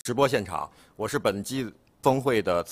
直播现场，我是本季峰会的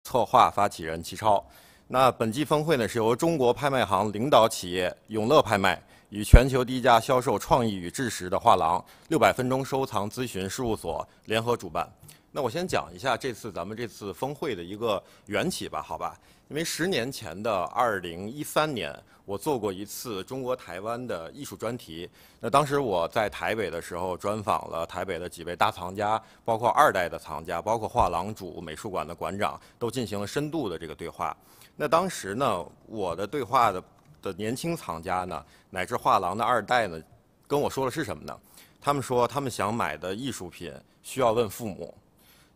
策划发起人齐超。那本季峰会呢是由中国拍卖行领导企业永乐拍卖与全球第一家销售创意与知识的画廊600分钟收藏咨询事务所联合主办。那我先讲一下咱们这次峰会的一个缘起吧，好吧？因为10年前的2013年，我做过一次中国台湾的艺术专题。那当时我在台北的时候，专访了台北的几位大藏家，包括2代的藏家，包括画廊主、美术馆的馆长，都进行了深度的这个对话。那当时呢，我的对话的年轻藏家呢，乃至画廊的2代呢，跟我说的是什么呢？他们说他们想买的艺术品需要问父母。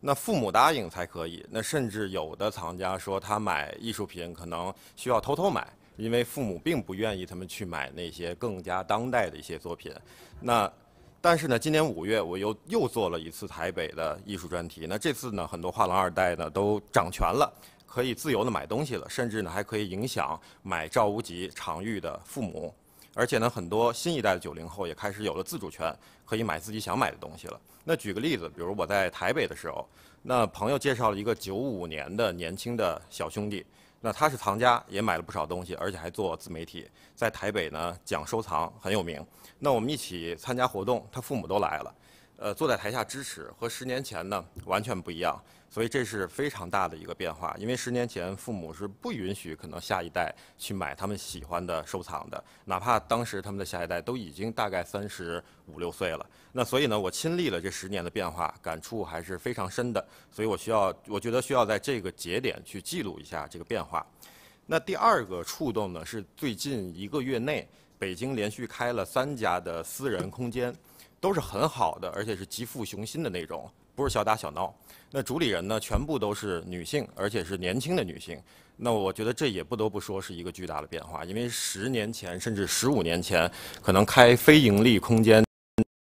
那父母答应才可以，那甚至有的藏家说他买艺术品可能需要偷偷买，因为父母并不愿意他们去买那些更加当代的一些作品。但是呢，今年5月我又做了一次台北的艺术专题。那这次呢，很多画廊2代呢都掌权了，可以自由的买东西了，甚至呢还可以影响买赵无极、常玉的父母。而且呢，很多新一代的90后也开始有了自主权，可以买自己想买的东西了。那举个例子，比如我在台北的时候，那朋友介绍了一个95年的年轻的小兄弟，那他是藏家，也买了不少东西，而且还做自媒体，在台北呢讲收藏很有名。那我们一起参加活动，他父母都来了，坐在台下支持，和10年前呢完全不一样。所以这是非常大的一个变化，因为10年前父母是不允许可能下一代去买他们喜欢的收藏的，哪怕当时他们的下一代都已经大概35、6岁了。那所以呢，我亲历了这10年的变化，感触还是非常深的。所以我觉得需要在这个节点去记录一下这个变化。那第2个触动呢，是最近1个月内，北京连续开了3家的私人空间，都是很好的，而且是极富雄心的那种，不是小打小闹。那主理人呢，全部都是女性，而且是年轻的女性。那我觉得这也不得不说是一个巨大的变化，因为10年前甚至15年前，可能开非盈利空间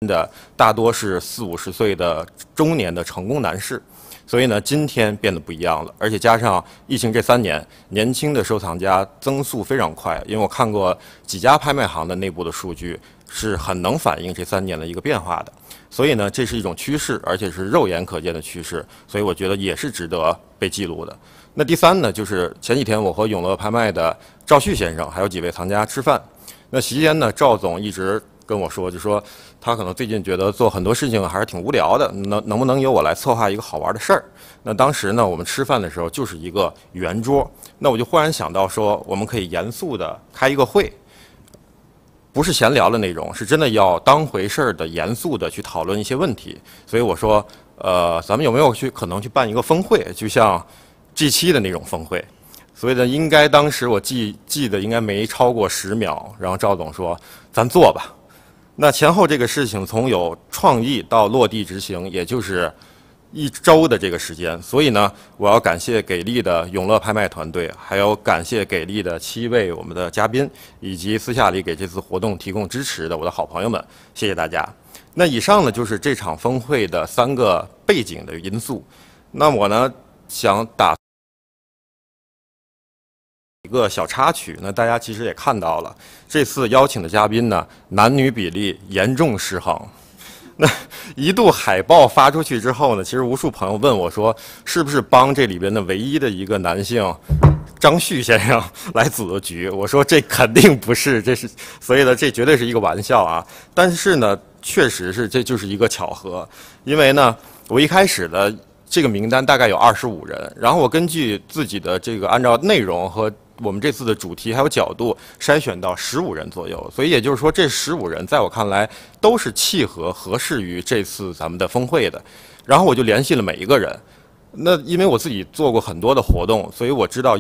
的大多是40、50岁的中年的成功男士。所以呢，今天变得不一样了，而且加上疫情这3年，年轻的收藏家增速非常快。因为我看过几家拍卖行的内部的数据，是很能反映这3年的一个变化的。所以呢，这是一种趋势，而且是肉眼可见的趋势，所以我觉得也是值得被记录的。那第3呢，就是前几天我和永乐拍卖的赵旭先生还有几位藏家吃饭，那席间呢，赵总一直跟我说，就说他可能最近觉得做很多事情还是挺无聊的，能不能由我来策划一个好玩的事儿？那当时呢，我们吃饭的时候就是一个圆桌，那我就忽然想到说，我们可以严肃的开一个会。不是闲聊的那种，是真的要当回事儿的、严肃的去讨论一些问题。所以我说，咱们有没有可能去办一个峰会，就像 G7的那种峰会？所以呢，应该当时我记得应该没超过10秒，然后赵总说：“咱做吧。”那前后这个事情从有创意到落地执行，也就是1周的这个时间。所以呢，我要感谢给力的永乐拍卖团队，还有感谢给力的7位我们的嘉宾，以及私下里给这次活动提供支持的我的好朋友们，谢谢大家。那以上呢就是这场峰会的3个背景的因素。那我呢想打一个小插曲，那大家其实也看到了，这次邀请的嘉宾呢，男女比例严重失衡。那一度海报发出去之后呢，其实无数朋友问我说，是不是帮这里边的唯一的一个男性张旭先生来组的局？我说这肯定不是，所以呢，这绝对是一个玩笑啊。但是呢，确实是这就是一个巧合，因为呢，我一开始的这个名单大概有25人，然后我根据自己的这个按照内容和我们这次的主题还有角度筛选到15人左右，所以也就是说，这15人在我看来都是契合合适于这次咱们的峰会的。然后我就联系了每一个人。那因为我自己做过很多的活动，所以我知道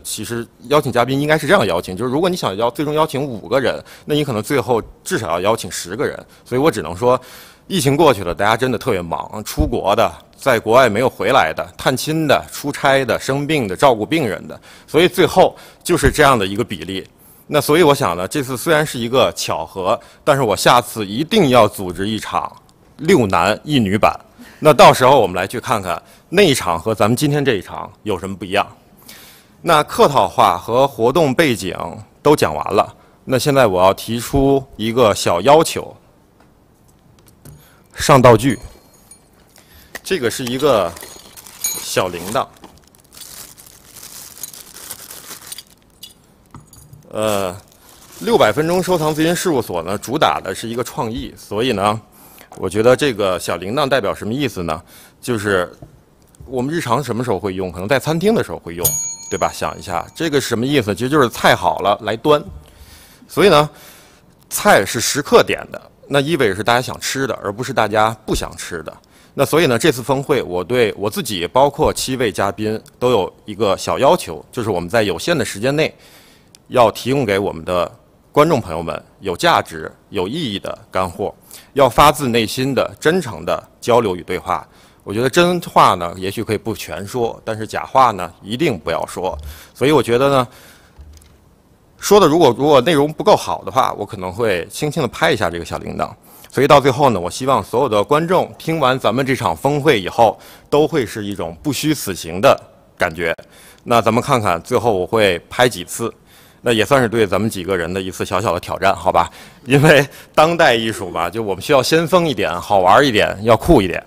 其实邀请嘉宾应该是这样邀请，就是如果你想最终邀请5个人，那你可能最后至少要邀请10个人。所以我只能说，疫情过去了，大家真的特别忙，出国的，在国外没有回来的，探亲的，出差的，生病的，照顾病人的，所以最后就是这样的一个比例。那所以我想呢，这次虽然是一个巧合，但是我下次一定要组织一场6男1女版。那到时候我们来去看看那一场和咱们今天这一场有什么不一样。那客套话和活动背景都讲完了，那现在我要提出一个小要求。上道具，这个是一个小铃铛。600分钟收藏咨询事务所呢，主打的是一个创意，所以呢，我觉得这个小铃铛代表什么意思呢？就是我们日常什么时候会用？可能在餐厅的时候会用，对吧？想一下，这个是什么意思？其实就是菜好了来端。所以呢，菜是时刻点的，那意味着是大家想吃的，而不是大家不想吃的。那所以呢，这次峰会我对我自己，包括7位嘉宾都有一个小要求，就是我们在有限的时间内，要提供给我们的观众朋友们有价值、有意义的干货，要发自内心的、真诚的交流与对话。我觉得真话呢，也许可以不全说，但是假话呢，一定不要说。所以我觉得呢，说的如果内容不够好的话，我可能会轻轻的拍一下这个小铃铛。所以到最后呢，我希望所有的观众听完咱们这场峰会以后，都会是一种不虚此行的感觉。那咱们看看最后我会拍几次，那也算是对咱们几个人的一次小小的挑战，好吧？因为当代艺术嘛，就我们需要先锋一点、好玩一点、要酷一点。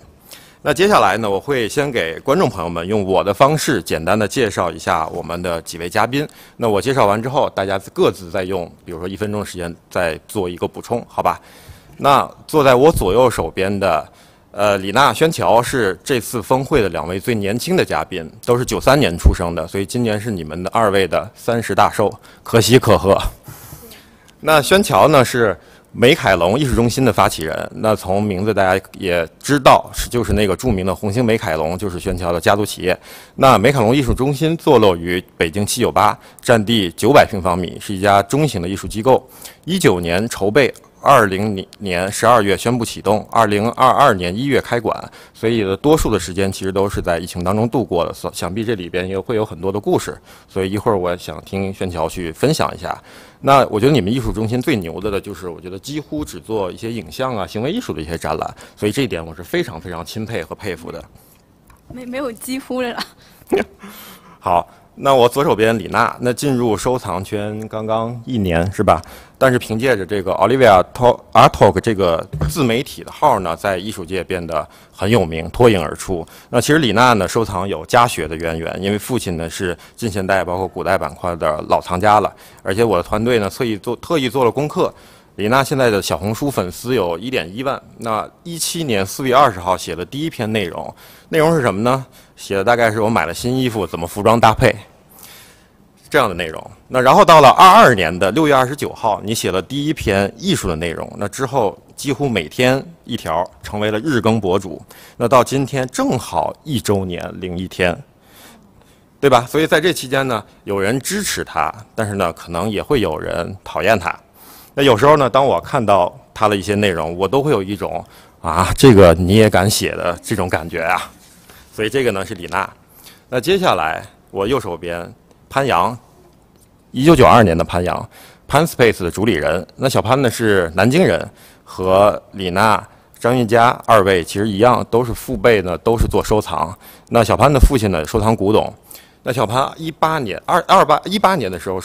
那接下来呢，我会先给观众朋友们用我的方式简单的介绍一下我们的几位嘉宾。那我介绍完之后，大家各自再用，比如说1分钟的时间再做一个补充，好吧？那坐在我左右手边的，李娜、宣乔是这次峰会的2位最年轻的嘉宾，都是93年出生的，所以今年是你们的2位的30大寿，可喜可贺。那宣乔呢是美凯龙艺术中心的发起人，那从名字大家也知道，就是那个著名的红星美凯龙，就是宣乔的家族企业。那美凯龙艺术中心坐落于北京798，占地900平方米，是一家中型的艺术机构。19年筹备，20年12月宣布启动，2022年1月开馆，所以多数的时间其实都是在疫情当中度过的。想必这里边也会有很多的故事，所以一会儿我想听宣乔去分享一下。那我觉得你们艺术中心最牛的就是我觉得几乎只做一些影像啊、行为艺术的一些展览，所以这一点我是非常非常钦佩和佩服的。没有几乎了。好。那我左手边李娜，那进入收藏圈刚刚1年是吧？但是凭借着这个 Olivia Art Talk 这个自媒体的号呢，在艺术界变得很有名，脱颖而出。那其实李娜呢，收藏有家学的渊源，因为父亲呢是近现代包括古代板块的老藏家了，而且我的团队呢特意做了功课。李娜现在的小红书粉丝有1.1万。那17年4月20号写的第一篇内容是什么呢？写的大概是我买了新衣服怎么服装搭配这样的内容。那然后到了22年的6月29号，你写了第一篇艺术的内容。那之后几乎每天一条，成为了日更博主。那到今天正好1周年零1天，对吧？所以在这期间呢，有人支持他，但是呢，可能也会有人讨厌他。那有时候呢，当我看到他的一些内容，我都会有一种这个你也敢写的这种感觉啊。所以这个呢是李娜。那接下来我右手边潘阳，1992年的潘阳，Panspace 的主理人。那小潘呢是南京人，和李娜、张韵佳2位其实一样，都是父辈呢，都是做收藏。那小潘的父亲呢收藏古董。那小潘18年的时候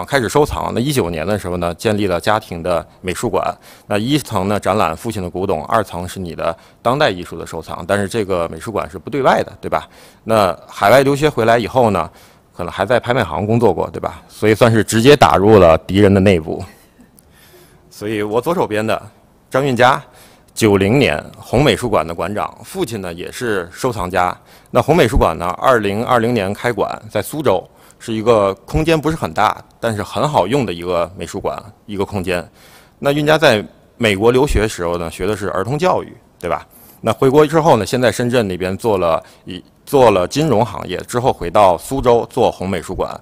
开始收藏，那19年的时候呢，建立了家庭的美术馆。那1层呢展览父亲的古董，2层是你的当代艺术的收藏，但是这个美术馆是不对外的，对吧？那海外留学回来以后呢，可能还在拍卖行工作过，对吧？所以算是直接打入了敌人的内部。所以我左手边的张韵佳，90年红美术馆的馆长，父亲呢也是收藏家。那红美术馆呢，2020年开馆，在苏州，是一个空间不是很大，但是很好用的一个美术馆，一个空间。那韵佳在美国留学时候呢，学的是儿童教育，对吧？那回国之后呢，先在深圳那边做了金融行业，之后回到苏州做红美术馆。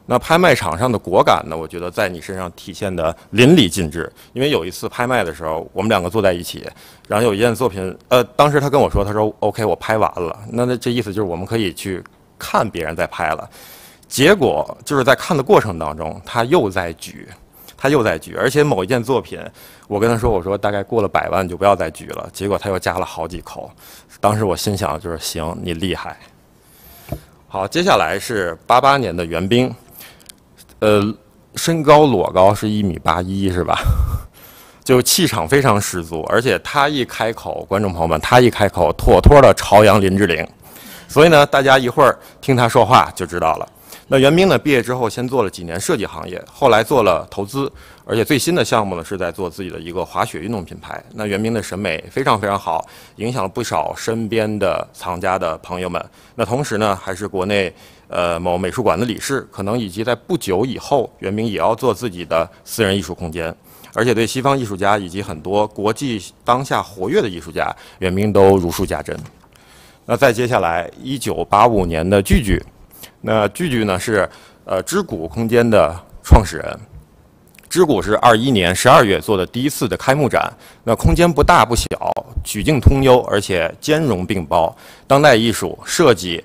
那拍卖场上的果敢呢，我觉得在你身上体现的淋漓尽致。因为有一次拍卖的时候，我们2个坐在一起，然后有一件作品，当时他跟我说，他说 OK， 我拍完了。那这意思就是我们可以去看别人在拍了。结果就是在看的过程当中，他又在举，而且某一件作品，我跟他说，我说大概过了100万你就不要再举了。结果他又加了好几口，当时我心想就是行，你厉害。好，接下来是88年的袁冰。身高裸高是1.81米是吧？就气场非常十足，而且他一开口，观众朋友们，他一开口，妥妥的朝阳林志玲。所以呢，大家一会儿听他说话就知道了。那袁冰呢，毕业之后先做了几年设计行业，后来做了投资，而且最新的项目呢是在做自己的一个滑雪运动品牌。那袁冰的审美非常非常好，影响了不少身边的藏家的朋友们。那同时呢，还是国内某美术馆的理事，可能以及在不久以后，袁冰也要做自己的私人艺术空间。而且对西方艺术家以及很多国际当下活跃的艺术家，袁冰都如数家珍。那再接下来，1985年的聚聚，那聚聚呢是知谷空间的创始人。知谷是21年12月做的第一次的开幕展，那空间不大不小，曲径通幽，而且兼容并包，当代艺术、设计、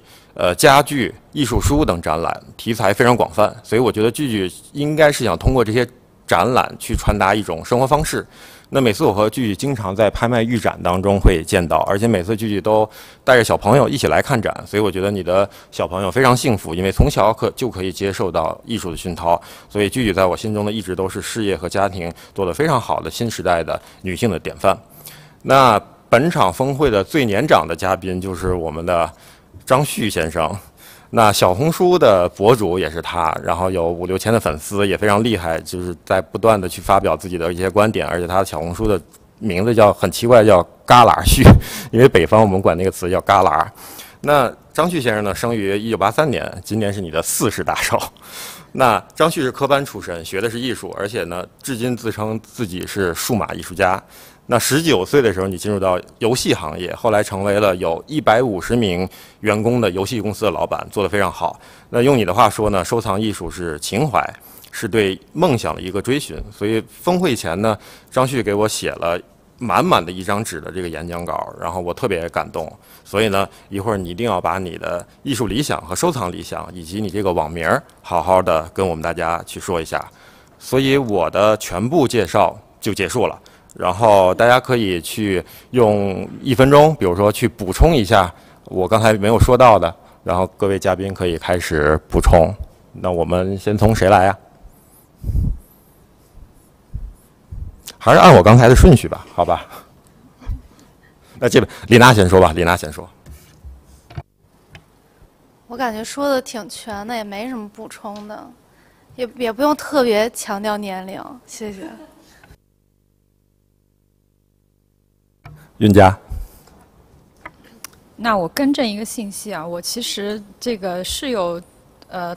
家具、艺术书等展览，题材非常广泛。所以我觉得聚聚应该是想通过这些展览去传达一种生活方式。那每次我和聚聚经常在拍卖预展当中会见到，而且每次聚聚都带着小朋友一起来看展，所以我觉得你的小朋友非常幸福，因为从小就可以接受到艺术的熏陶。所以聚聚在我心中呢，一直都是事业和家庭做得非常好的新时代的女性的典范。那本场峰会的最年长的嘉宾就是我们的张旭先生。那小红书的博主也是他，然后有5、6千的粉丝，也非常厉害，就是在不断的去发表自己的一些观点，而且他的小红书的名字很奇怪，叫旮旯旭，因为北方我们管那个词叫旮旯。那张旭先生呢，生于1983年，今年是你的40大寿。那张旭是科班出身，学的是艺术，而且呢，至今自称自己是数码艺术家。那19岁的时候，你进入到游戏行业，后来成为了有150名员工的游戏公司的老板，做得非常好。那用你的话说呢，收藏艺术是情怀，是对梦想的一个追寻。所以峰会前呢，张旭给我写了满满的一张纸的这个演讲稿，然后我特别感动。所以呢，一会儿你一定要把你的艺术理想和收藏理想，以及你这个网名好好的跟我们大家去说一下。所以我的全部介绍就结束了。然后大家可以去用1分钟，比如说去补充一下我刚才没有说到的，然后各位嘉宾可以开始补充。那我们先从谁来呀？还是按我刚才的顺序吧，好吧？那这边李娜先说吧，李娜先说。我感觉说的挺全的，也没什么补充的，也不用特别强调年龄，谢谢。韵佳，那我更正一个信息啊，我其实这个是有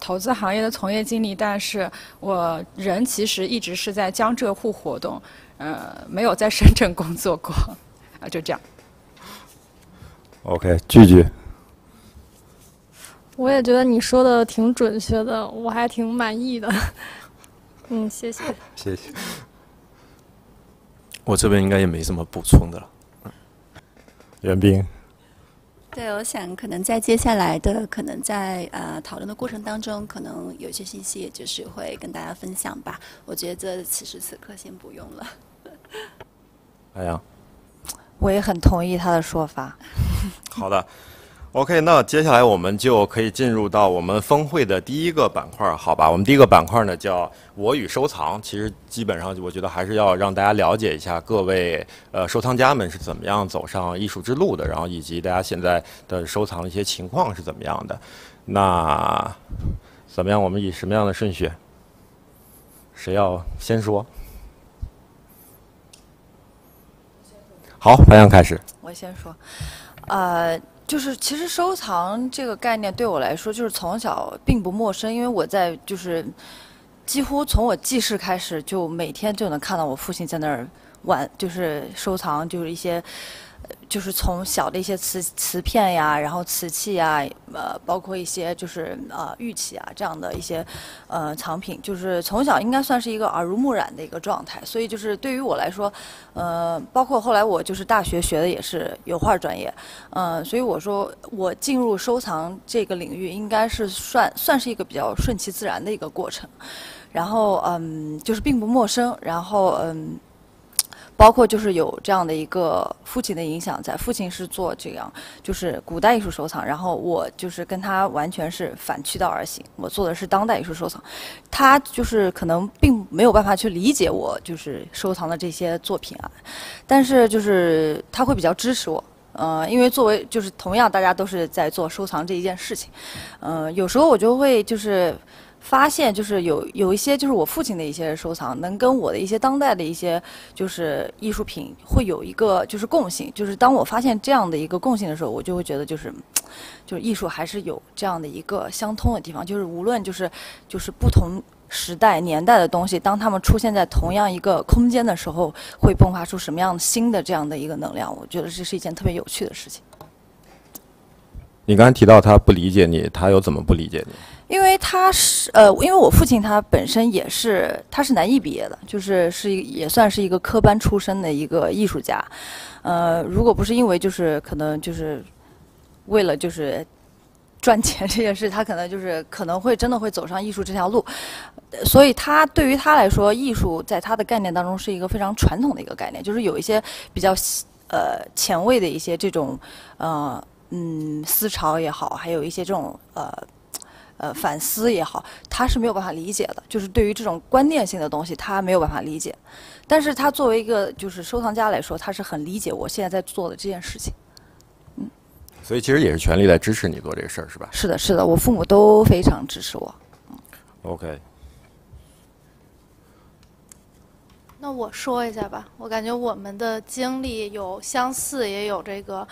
投资行业的从业经历，但是我人其实一直是在江浙沪活动，没有在深圳工作过，啊，就这样。OK， 聚聚。我也觉得你说的挺准确的，我还挺满意的。谢谢。谢谢。我这边应该也没什么补充的了。袁冰，对，我想可能在接下来的，可能在讨论的过程当中，可能有些信息也就是会跟大家分享吧。我觉得此时此刻先不用了。哎呀，我也很同意他的说法。好的。OK， 那接下来我们就可以进入到我们峰会的第一个板块，好吧？我们第一个板块呢叫“我与收藏”。其实基本上，我觉得还是要让大家了解一下各位收藏家们是怎么样走上艺术之路的，然后以及大家现在的收藏的一些情况是怎么样的。那怎么样？我们以什么样的顺序？谁要先说？好，白羊开始。我先说，就是其实收藏这个概念对我来说，就是从小并不陌生，因为我在就是几乎从我记事开始，就每天就能看到我父亲在那儿玩，就是收藏，就是一些。就是从小的一些瓷片呀，然后瓷器呀，包括一些就是玉器啊这样的一些藏品，就是从小应该算是一个耳濡目染的一个状态。所以就是对于我来说，包括后来我就是大学学的也是油画专业，所以我说我进入收藏这个领域应该是算是一个比较顺其自然的一个过程。然后就是并不陌生，然后包括就是有这样的一个父亲的影响在，父亲是做这样就是古代艺术收藏，然后我就是跟他完全是反其道而行，我做的是当代艺术收藏，他就是可能并没有办法去理解我就是收藏的这些作品啊，但是就是他会比较支持我。因为作为就是同样大家都是在做收藏这一件事情，有时候我就会就是发现就是有一些就是我父亲的一些收藏，能跟我的一些当代的一些就是艺术品会有一个就是共性，就是当我发现这样的一个共性的时候，我就会觉得就是艺术还是有这样的一个相通的地方，就是无论就是不同时代年代的东西，当它们出现在同样一个空间的时候，会迸发出什么样新的这样的一个能量，我觉得这是一件特别有趣的事情。你刚才提到他不理解你，他又怎么不理解你？因为他是因为我父亲他本身也是他是南艺毕业的，就是也算是一个科班出身的一个艺术家，如果不是因为就是可能就是为了就是赚钱这件事，他可能会真的会走上艺术这条路，所以他对于他来说，艺术在他的概念当中是一个非常传统的一个概念，就是有一些比较前卫的一些这种思潮也好，还有一些这种反思也好，他是没有办法理解的，就是对于这种观念性的东西，他没有办法理解。但是他作为一个就是收藏家来说，他是很理解我现在在做的这件事情。所以其实也是全力在支持你做这个事儿，是吧？是的，是的，我父母都非常支持我。OK。那我说一下吧，我感觉我们的经历有相似，也有这个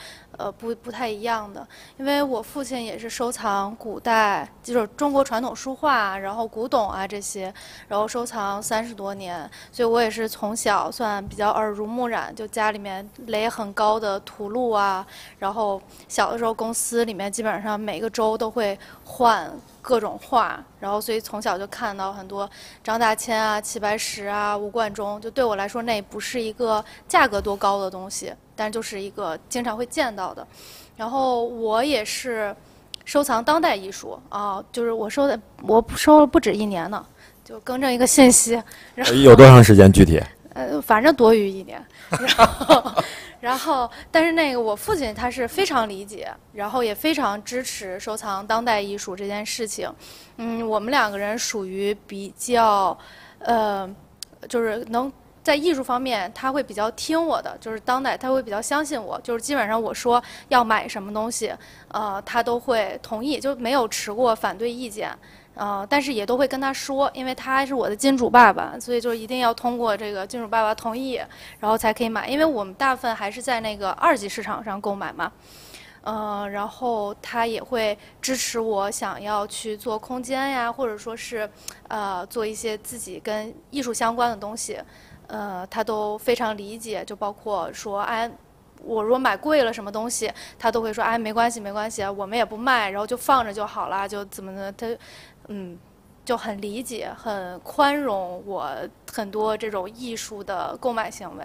不太一样的。因为我父亲也是收藏古代，就是中国传统书画，然后古董啊这些，然后收藏30多年，所以我也是从小算比较耳濡目染，就家里面垒很高的图录啊，然后小的时候公司里面基本上每个周都会换各种画，然后所以从小就看到很多张大千啊、齐白石啊、吴冠中，就对我来说那不是一个价格多高的东西，但就是一个经常会见到的。然后我也是收藏当代艺术啊，就是我收了不止1年呢，就更正一个信息。有多长时间具体？反正多于1年。然后，但是那个我父亲他是非常理解，然后也非常支持收藏当代艺术这件事情。我们2个人属于比较，就是能在艺术方面他会比较听我的，就是当代他会比较相信我，就是基本上我说要买什么东西，他都会同意，就没有持过反对意见。但是也都会跟他说，因为他是我的金主爸爸，所以就一定要通过这个金主爸爸同意，然后才可以买。因为我们大部分还是在那个2级市场上购买嘛，然后他也会支持我想要去做空间呀，或者说是做一些自己跟艺术相关的东西，他都非常理解，就包括说我如果买贵了什么东西，他都会说没关系没关系，我们也不卖，然后就放着就好了，就怎么的，他就很理解很宽容我很多这种艺术的购买行为。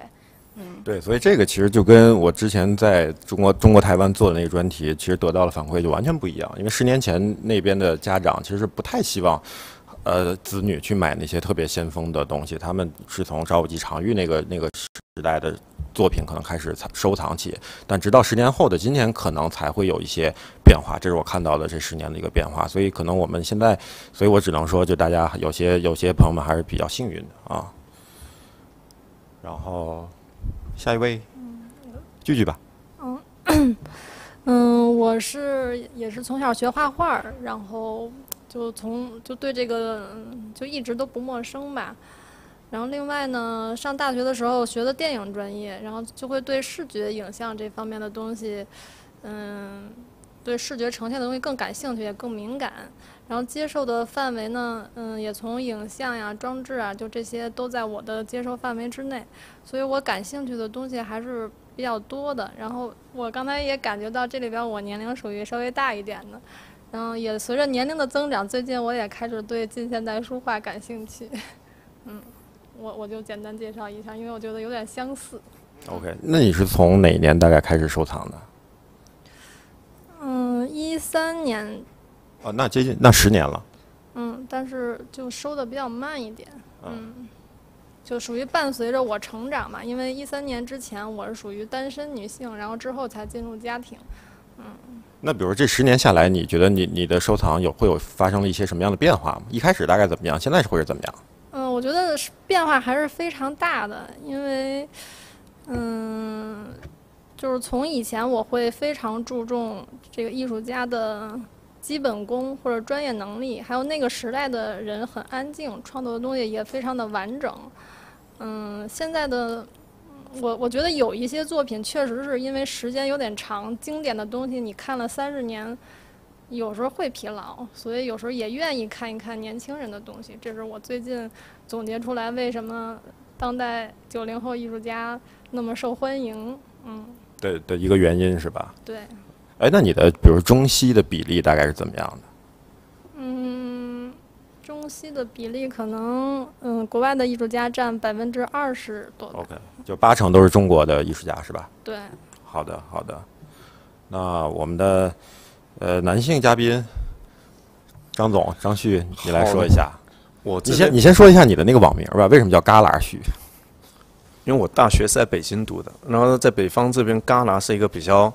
对，所以这个其实就跟我之前在中国台湾做的那个专题，其实得到的反馈就完全不一样。因为10年前那边的家长其实是不太希望子女去买那些特别先锋的东西，他们是从赵无极、常玉那个时代的作品可能开始收藏起，但直到10年后的今天，可能才会有一些变化。这是我看到的这10年的一个变化。所以可能我们现在，所以我只能说，就大家有些朋友们还是比较幸运的啊。然后下一位，句吧。我也是从小学画画，然后就对这个就一直都不陌生吧。然后另外呢，上大学的时候学的电影专业，然后就会对视觉影像这方面的东西，对视觉呈现的东西更感兴趣，也更敏感。然后接受的范围呢，也从影像呀、装置啊，就这些都在我的接受范围之内，所以我感兴趣的东西还是比较多的。然后我刚才也感觉到这里边我年龄属于稍微大一点的，然后也随着年龄的增长，最近我也开始对近现代书画感兴趣。我就简单介绍一下，因为我觉得有点相似。OK， 那你是从哪年大概开始收藏的？13年。哦，那10年了。但是就收的比较慢一点。就属于伴随着我成长嘛。因为13年之前我是属于单身女性，然后之后才进入家庭。那比如这10年下来，你觉得你的收藏会有发生了一些什么样的变化吗？一开始大概怎么样？现在会是怎么样？我觉得变化还是非常大的，因为就是从以前我会非常注重这个艺术家的基本功或者专业能力，还有那个时代的人很安静，创作的东西也非常的完整。现在的我觉得有一些作品确实是因为时间有点长，经典的东西你看了30年，有时候会疲劳，所以有时候也愿意看一看年轻人的东西。这是我最近总结出来为什么当代90后艺术家那么受欢迎。的一个原因是吧？对。哎，那你的比如中西的比例大概是怎么样的？中西的比例可能国外的艺术家占20%多。OK， 就80%都是中国的艺术家是吧？对。好的，好的。那我们的男性嘉宾张总张旭，你来说一下。你先说一下你的那个网名吧，为什么叫旮旯旭？因为我大学是在北京读的，然后在北方这边，旮旯是一个比较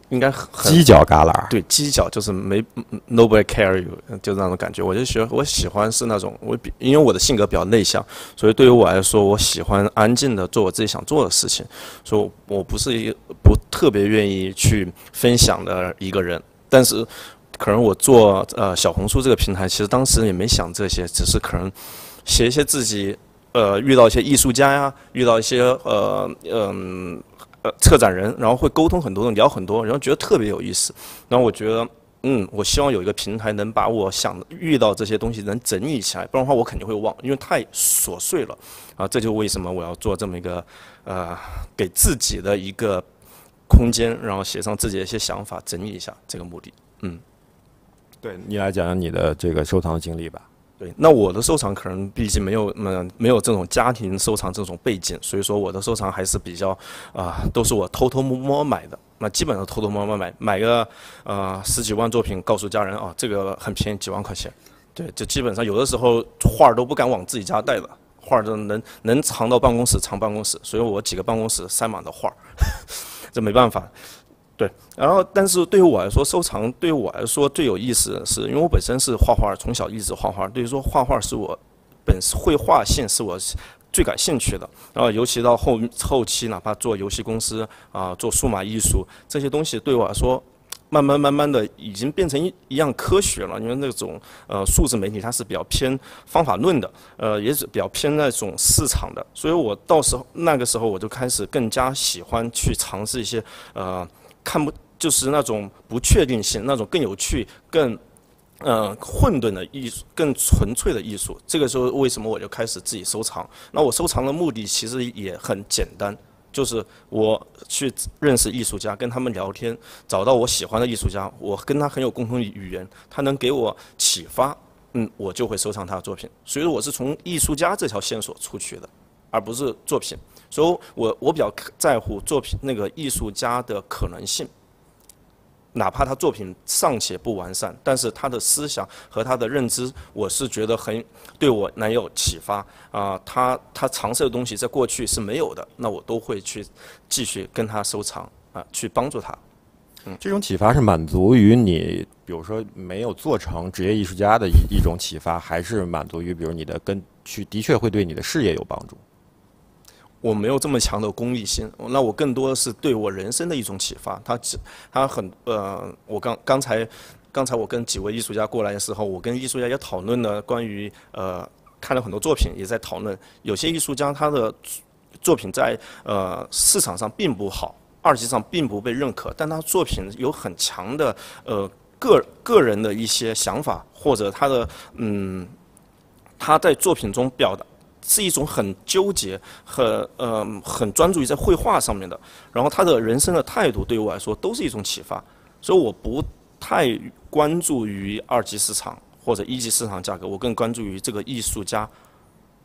应该很犄角旮旯。对，犄角就是nobody care you， 就那种感觉。我喜欢是那种因为我的性格比较内向，所以对于我来说，我喜欢安静的做我自己想做的事情，所以我不是不特别愿意去分享的一个人。但是可能我做小红书这个平台，其实当时也没想这些，只是可能写一些自己。遇到一些艺术家呀，遇到一些策展人，然后会沟通很多，聊很多，然后觉得特别有意思。然后我觉得，我希望有一个平台能把我遇到这些东西能整理起来，不然的话我肯定会忘，因为太琐碎了啊。这就为什么我要做这么一个给自己的一个空间，然后写上自己的一些想法，整理一下这个目的。对，你来讲讲你的这个收藏的经历吧。对，那我的收藏可能毕竟没有这种家庭收藏这种背景，所以说我的收藏还是比较都是我偷偷摸摸买的。那基本上偷偷摸摸买个10几万作品，告诉家人这个很便宜，几万块钱。对，就基本上有的时候画都不敢往自己家带了，画都能藏到办公室藏办公室，所以我几个办公室塞满了画，这没办法。对，然后但是对于我来说，收藏对于我来说最有意思的是，因为我本身是画画，从小一直画画，对于说画画是我绘画性是我最感兴趣的。然后尤其到后期，哪怕做游戏公司做数码艺术这些东西，对我来说，慢慢的已经变成一样科学了。因为那种数字媒体它是比较偏方法论的，也是比较偏那种市场的，所以我那个时候我就开始更加喜欢去尝试一些就是那种不确定性，那种更有趣、更混沌的艺术，更纯粹的艺术。这个时候为什么我就开始自己收藏？那我收藏的目的其实也很简单，就是我去认识艺术家，跟他们聊天，找到我喜欢的艺术家，我跟他很有共同语言，他能给我启发，我就会收藏他的作品。所以我是从艺术家这条线索出去的，而不是作品。所以我比较在乎作品那个艺术家的可能性，哪怕他作品尚且不完善，但是他的思想和他的认知，我是觉得对我蛮有启发他尝试的东西在过去是没有的，那我都会去继续跟他收藏去帮助他。这种启发是满足于你，比如说没有做成职业艺术家的一种启发，还是满足于比如你的的确会对你的事业有帮助？我没有这么强的功利心，那我更多的是对我人生的一种启发。我刚才我跟几位艺术家过来的时候，我跟艺术家也讨论了关于看了很多作品，也在讨论有些艺术家他的作品在市场上并不好，2级上并不被认可，但他作品有很强的个人的一些想法，或者他在作品中表达。是一种很纠结、很专注于在绘画上面的，然后他的人生的态度对于我来说都是一种启发，所以我不太关注于2级市场或者1级市场价格，我更关注于这个艺术家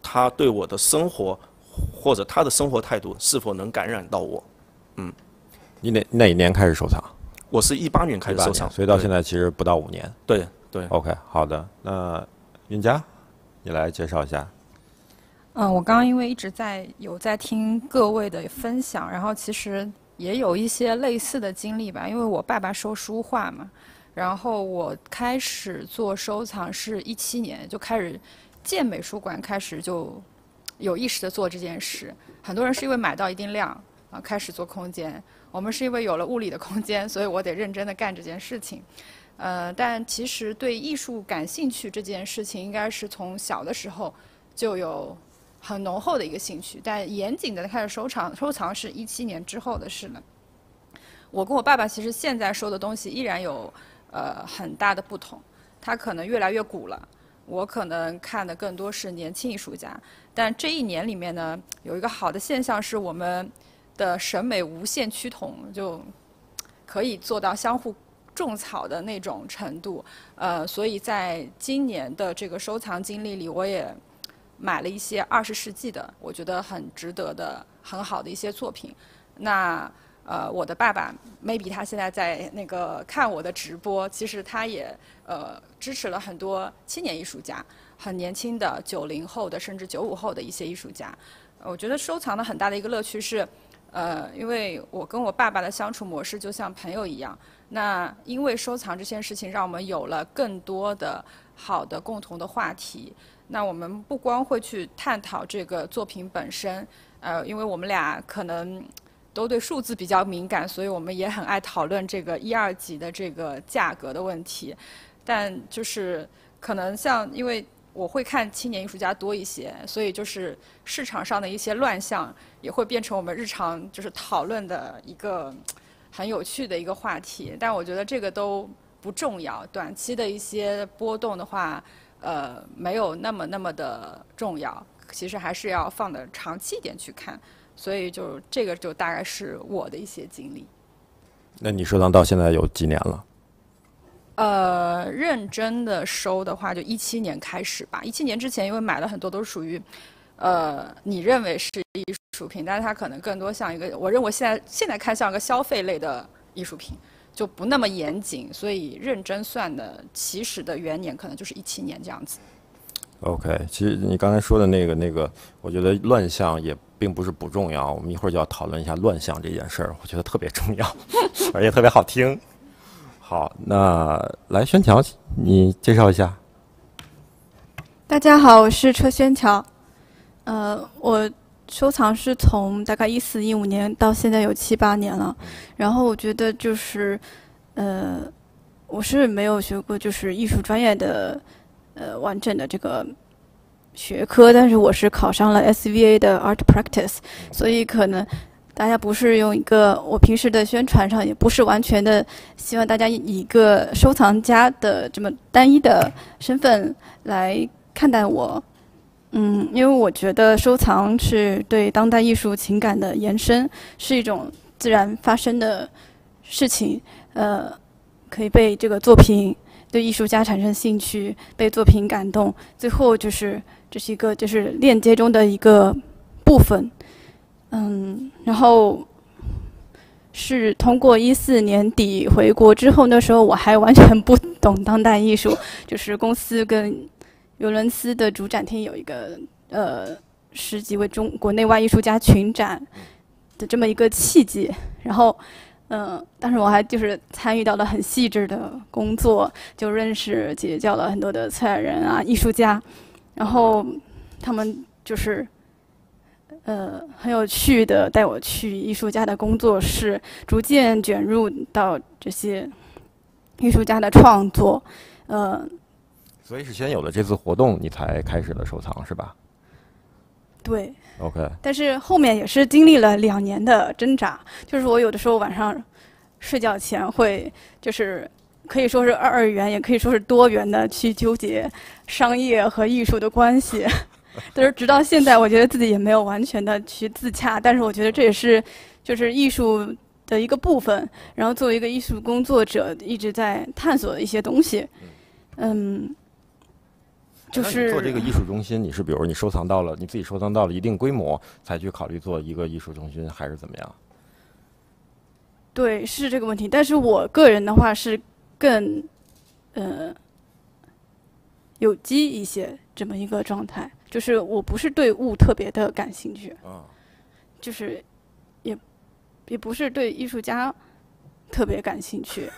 他对我的生活或者他的生活态度是否能感染到我。你哪一年开始收藏？我是18年开始收藏，所以到现在其实不到5年。对。OK， 好的，那云佳，你来介绍一下。我刚刚因为一直有在听各位的分享，然后其实也有一些类似的经历吧。因为我爸爸收书画嘛，然后我开始做收藏是17年，就开始建美术馆，开始就有意识的做这件事。很多人是因为买到一定量啊，开始做空间。我们是因为有了物理的空间，所以我得认真的干这件事情。但其实对艺术感兴趣这件事情，应该是从小的时候就有很浓厚的一个兴趣，但严谨的开始收藏是17年之后的事了。我跟我爸爸其实现在收的东西依然有很大的不同，他可能越来越古了，我可能看的更多是年轻艺术家。但这一年里面呢，有一个好的现象是我们的审美无限趋同，就可以做到相互种草的那种程度。所以在今年的这个收藏经历里，我也买了一些20世纪的，我觉得很值得的、很好的一些作品。那我的爸爸 maybe 他现在在那个看我的直播，其实他也支持了很多青年艺术家，很年轻的90后的甚至95后的一些艺术家。我觉得收藏的很大的一个乐趣是，因为我跟我爸爸的相处模式就像朋友一样。那因为收藏这件事情，让我们有了更多的好的共同的话题。那我们不光会去探讨这个作品本身，因为我们俩可能都对数字比较敏感，所以我们也很爱讨论这个1、2级的这个价格的问题。但就是可能因为我会看青年艺术家多一些，所以就是市场上的一些乱象也会变成我们日常就是讨论的一个很有趣的一个话题。但我觉得这个都不重要，短期的一些波动的话，没有那么的重要，其实还是要放的长期一点去看。所以就这个就大概是我的一些经历。那你收藏到现在有几年了？认真的收的话，就17年开始吧。17年之前，因为买了很多都是属于，你认为是艺术品，但是它可能更多像一个，我认为现在看像一个消费类的艺术品，就不那么严谨，所以认真算的起始的元年可能就是17年这样子。OK， 其实你刚才说的那个，我觉得乱象也并不是不重要。我们一会儿就要讨论一下乱象这件事儿，我觉得特别重要，而且特别好听。好，那来宣乔，你介绍一下。大家好，我是车宣乔。我收藏是从大概14、15年到现在有7、8年了。然后我觉得就是，我是没有学过就是艺术专业的完整的这个学科，但是我是考上了 SVA 的 Art Practice， 所以可能大家不是用一个我平时的宣传上也不是完全的希望大家以一个收藏家的这么单一的身份来看待我。因为我觉得收藏是对当代艺术情感的延伸，是一种自然发生的事情。可以被这个作品对艺术家产生兴趣，被作品感动，最后就是这是一个就是链接中的一个部分。然后是通过14年底回国之后，那时候我还完全不懂当代艺术，就是公司跟尤伦斯的主展厅有一个10几位国内外艺术家群展的这么一个契机，然后当时我还就是参与到了很细致的工作，就认识结交了很多的策展人啊、艺术家，然后他们就是很有趣的带我去艺术家的工作室，逐渐卷入到这些艺术家的创作。所以是先有了这次活动，你才开始了收藏，是吧？对。OK。但是后面也是经历了2年的挣扎，就是我有的时候晚上睡觉前会就是可以说是二元，也可以说是多元的去纠结商业和艺术的关系。但是直到现在，我觉得自己也没有完全的去自洽，但是我觉得这也是就是艺术的一个部分。然后作为一个艺术工作者，一直在探索一些东西。就是做这个艺术中心，你是比如你自己收藏到了一定规模，才去考虑做一个艺术中心，还是怎么样？对，是这个问题。但是我个人的话是更有机一些这么一个状态，就是我不是对物特别的感兴趣，就是也不是对艺术家特别感兴趣。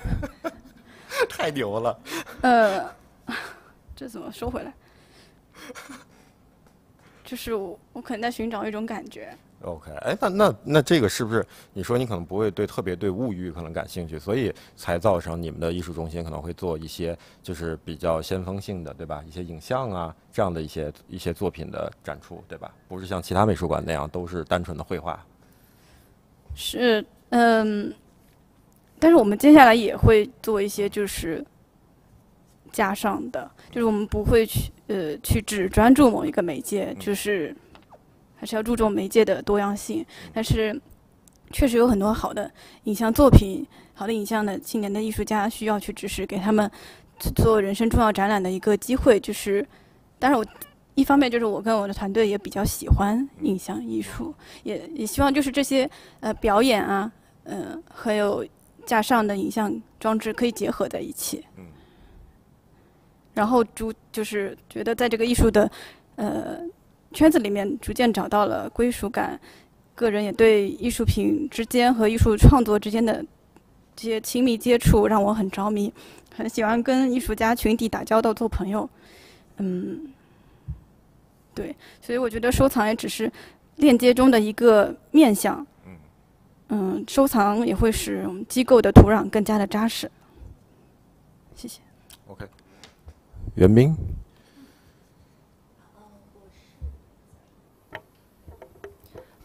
太牛了。这怎么收回来？就是我可能在寻找一种感觉。OK， 哎，那这个是不是你说你可能不会特别对物欲可能感兴趣，所以才造成你们的艺术中心可能会做一些就是比较先锋性的，对吧？一些影像啊这样的一些作品的展出，对吧？不是像其他美术馆那样都是单纯的绘画。是，但是我们接下来也会做一些就是加上的，就是我们不会去只专注某一个媒介，就是还是要注重媒介的多样性。但是确实有很多好的影像作品、好的影像的青年的艺术家需要去支持，给他们做人生重要展览的一个机会。就是，当然我一方面就是我跟我的团队也比较喜欢影像艺术，也希望就是这些表演啊，还有架上的影像装置可以结合在一起。然后就是觉得在这个艺术的圈子里面逐渐找到了归属感，个人也对艺术品之间和艺术创作之间的这些亲密接触让我很着迷，很喜欢跟艺术家群体打交道做朋友。对，所以我觉得收藏也只是链接中的一个面向。收藏也会使我们机构的土壤更加的扎实。谢谢。OK。袁斌，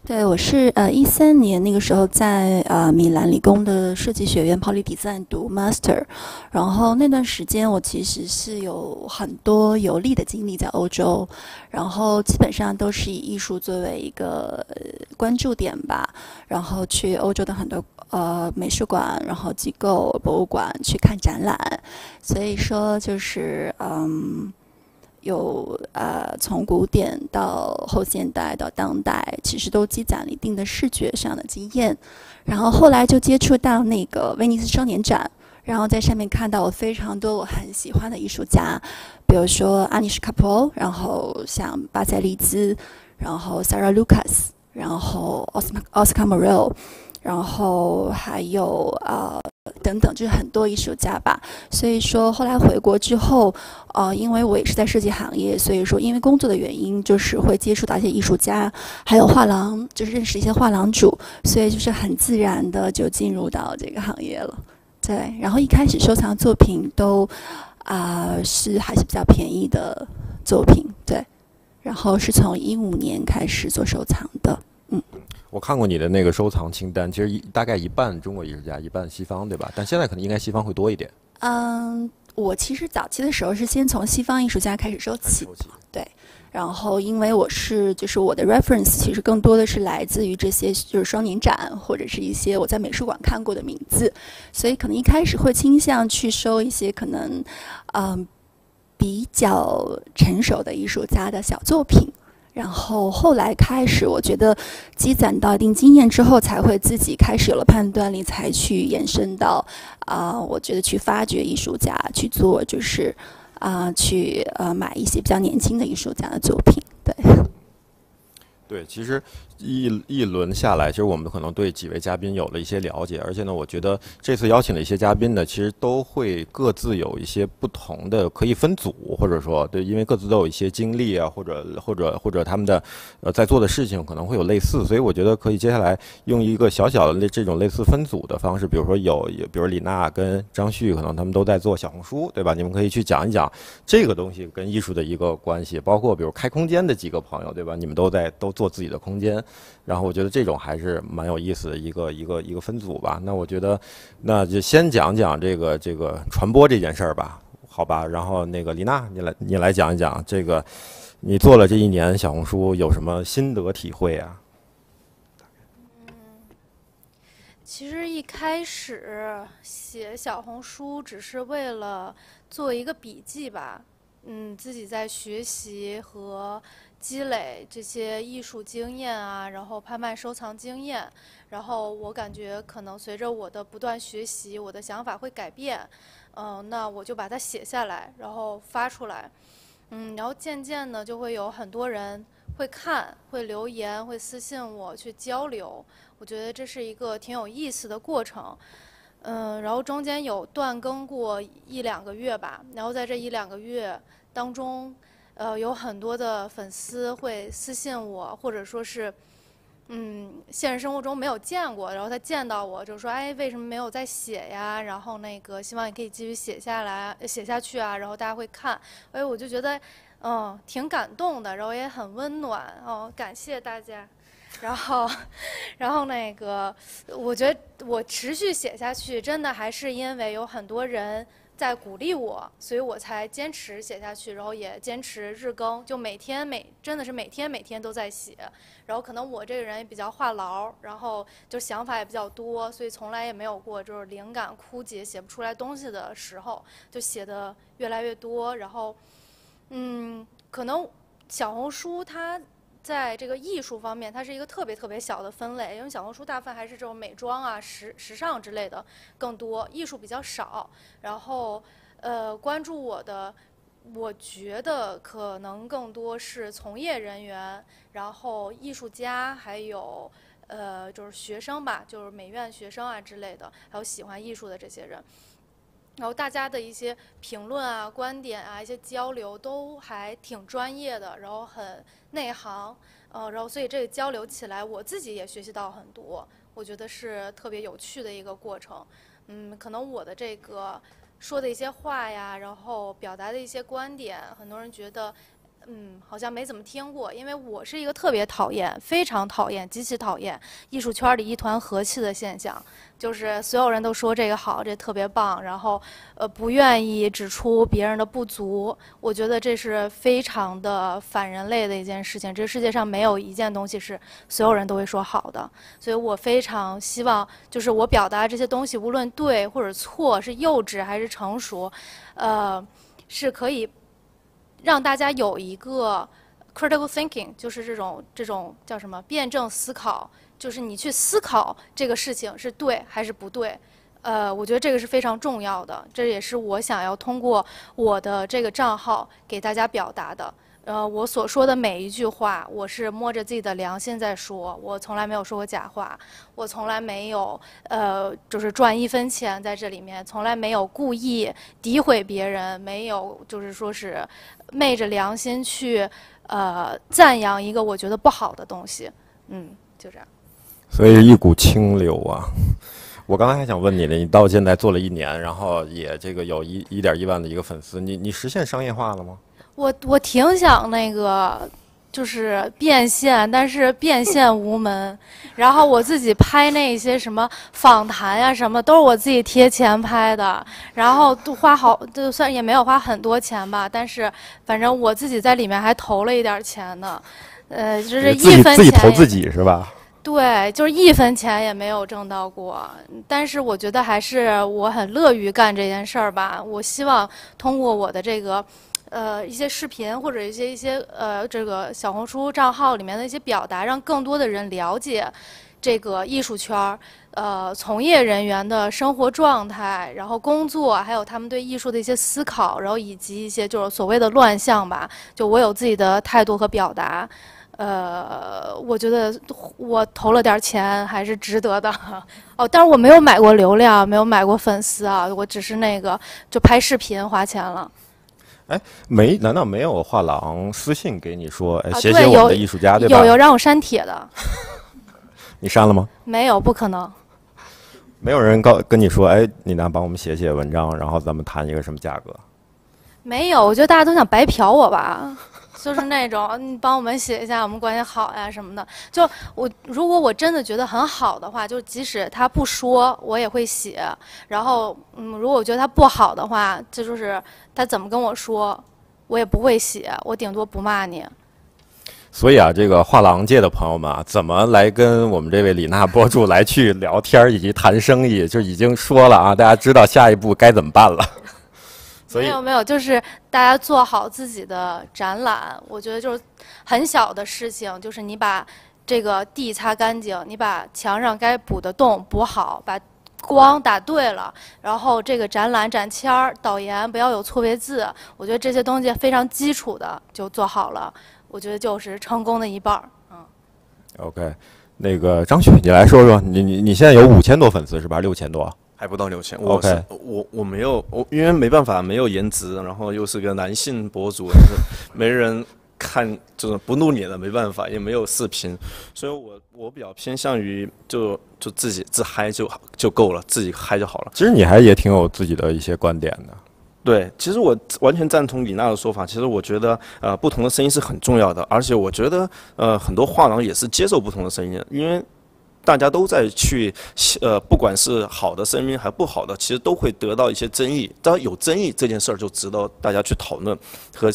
对，我是13年那个时候在米兰理工的设计学院 Polydesign 读 Master， 然后那段时间我其实是有很多游历的经历在欧洲，然后基本上都是以艺术作为一个关注点吧，然后去欧洲的很多美术馆，然后机构、博物馆去看展览，所以说就是有从古典到后现代到当代，其实都积攒了一定的视觉上的经验。然后后来就接触到那个威尼斯双年展，然后在上面看到了非常多我很喜欢的艺术家，比如说阿尼什卡波，然后像巴塞利兹，然后 Sarah Lucas， 然后奥斯卡莫瑞尔，然后还有等等，就是很多艺术家吧。所以说后来回国之后，因为我也是在设计行业，所以说因为工作的原因，就是会接触到一些艺术家，还有画廊，就是认识一些画廊主，所以就是很自然的就进入到这个行业了。对，然后一开始收藏作品都还是比较便宜的作品，对，然后是从15年开始做收藏的，我看过你的那个收藏清单，其实大概一半中国艺术家，一半西方，对吧？但现在可能应该西方会多一点。我其实早期的时候是先从西方艺术家开始收起，对。然后因为就是我的 reference 其实更多的是来自于这些就是双年展或者是一些我在美术馆看过的名字，所以可能一开始会倾向去收一些可能比较成熟的艺术家的小作品。然后后来开始，我觉得积攒到一定经验之后，才会自己开始有了判断力，才去延伸到我觉得去发掘艺术家，去做就是去买一些比较年轻的艺术家的作品，对。对，其实一轮下来，其实我们可能对几位嘉宾有了一些了解，而且呢，我觉得这次邀请的一些嘉宾呢，其实都会各自有一些不同的，可以分组，或者说对，因为各自都有一些经历啊，或者他们的在做的事情可能会有类似，所以我觉得可以接下来用一个小小的这种类似分组的方式，比如说比如李娜跟张旭，可能他们都在做小红书，对吧？你们可以去讲一讲这个东西跟艺术的一个关系，包括比如开空间的几个朋友，对吧？你们都做自己的空间，然后我觉得这种还是蛮有意思的一个分组吧。那我觉得那就先讲讲这个传播这件事儿吧，好吧？然后那个李娜，你来讲一讲这个，你做了这1年小红书有什么心得体会啊？其实一开始写小红书只是为了做一个笔记吧，自己在学习和积累这些艺术经验啊，然后拍卖收藏经验，然后我感觉可能随着我的不断学习，我的想法会改变，那我就把它写下来，然后发出来。然后渐渐的就会有很多人会看、会留言、会私信我去交流。我觉得这是一个挺有意思的过程。然后中间有断更过1、2个月吧，然后在这1、2个月当中，有很多的粉丝会私信我，或者说是，现实生活中没有见过，然后他见到我就说，哎，为什么没有再写呀？然后那个希望你可以继续写下去啊，然后大家会看，哎，我就觉得，挺感动的，然后也很温暖，感谢大家。然后那个，我觉得我持续写下去，真的还是因为有很多人在鼓励我，所以我才坚持写下去，然后也坚持日更，就真的是每天都在写。然后可能我这个人也比较话痨，然后就想法也比较多，所以从来也没有过就是灵感枯竭写不出来东西的时候，就写的越来越多。然后，可能小红书它在这个艺术方面，它是一个特别小的分类，因为小红书大部分还是这种美妆啊、时尚之类的更多，艺术比较少。然后，关注我的，我觉得可能更多是从业人员，然后艺术家，还有就是学生吧，就是美院学生啊之类的，还有喜欢艺术的这些人。然后大家的一些评论啊、观点啊、一些交流都还挺专业的，然后很内行，然后所以这个交流起来，我自己也学习到很多，我觉得是特别有趣的一个过程。可能我的这个说的一些话呀，然后表达的一些观点，很多人觉得好像没怎么听过，因为我是一个特别讨厌、非常讨厌、极其讨厌艺术圈里一团和气的现象，就是所有人都说这个好，这特别棒，然后不愿意指出别人的不足。我觉得这是非常的反人类的一件事情。这个世界上没有一件东西是所有人都会说好的，所以我非常希望，就是我表达这些东西，无论对或者错，是幼稚还是成熟，是可以让大家有一个 critical thinking， 就是这种叫什么辩证思考，就是你去思考这个事情是对还是不对。我觉得这个是非常重要的，这也是我想要通过我的这个账号给大家表达的。我所说的每一句话，我是摸着自己的良心在说，我从来没有说过假话，我从来没有就是赚1分钱在这里面，从来没有故意诋毁别人，没有就是说是昧着良心去赞扬一个我觉得不好的东西，就这样。所以一股清流啊！我刚才还想问你呢，你到现在做了1年，然后也这个有1.1万的一个粉丝，你实现商业化了吗？我挺想那个，就是变现，但是变现无门。然后我自己拍那些什么访谈呀，什么都是我自己贴钱拍的，然后都就算也没有花很多钱吧，但是反正我自己在里面还投了一点钱呢，就是1分钱自己投自己是吧？对，就是1分钱也没有挣到过，但是我觉得还是我很乐于干这件事儿吧。我希望通过我的这个。一些视频或者一些这个小红书账号里面的一些表达，让更多的人了解这个艺术圈从业人员的生活状态，然后工作，还有他们对艺术的一些思考，然后以及一些就是所谓的乱象吧。就我有自己的态度和表达，我觉得我投了点钱还是值得的。但是我没有买过流量，没有买过粉丝啊，我只是那个就拍视频花钱了。哎，难道没有画廊私信给你说，哎，写写我们的艺术家，对吧？有让我删帖的。你删了吗？没有，不可能。没有人跟你说，哎，你能帮我们写写文章，然后咱们谈一个什么价格？没有，我觉得大家都想白嫖我吧。就是那种你帮我们写一下，我们关系好呀什么的。就如果我真的觉得很好的话，就即使他不说，我也会写。然后如果我觉得他不好的话，这就是他怎么跟我说，我也不会写，我顶多不骂你。所以啊，这个画廊界的朋友们啊，怎么来跟我们这位李娜博主来去聊天以及谈生意，就已经说了啊，大家知道下一步该怎么办了。没有，就是大家做好自己的展览，我觉得就是很小的事情，就是你把这个地擦干净，你把墙上该补的洞补好，把光打对了，然后这个展览展签儿、导言不要有错别字，我觉得这些东西非常基础的就做好了，我觉得就是成功的一半儿。OK， 那个张雪，你来说说，你现在有5000多粉丝是吧？6000多？还不到6000。OK， 我没有，因为没办法，没有颜值，然后又是个男性博主，就是没人看，就是不露脸的，没办法，也没有视频，所以我比较偏向于就自己自嗨就够了，自己嗨就好了。其实你还也挺有自己的一些观点的。对，其实我完全赞同李娜的说法。其实我觉得，不同的声音是很重要的，而且我觉得，很多画廊也是接受不同的声音，因为大家都在去，不管是好的声音还不好的，其实都会得到一些争议。当然有争议这件事儿就值得大家去讨论和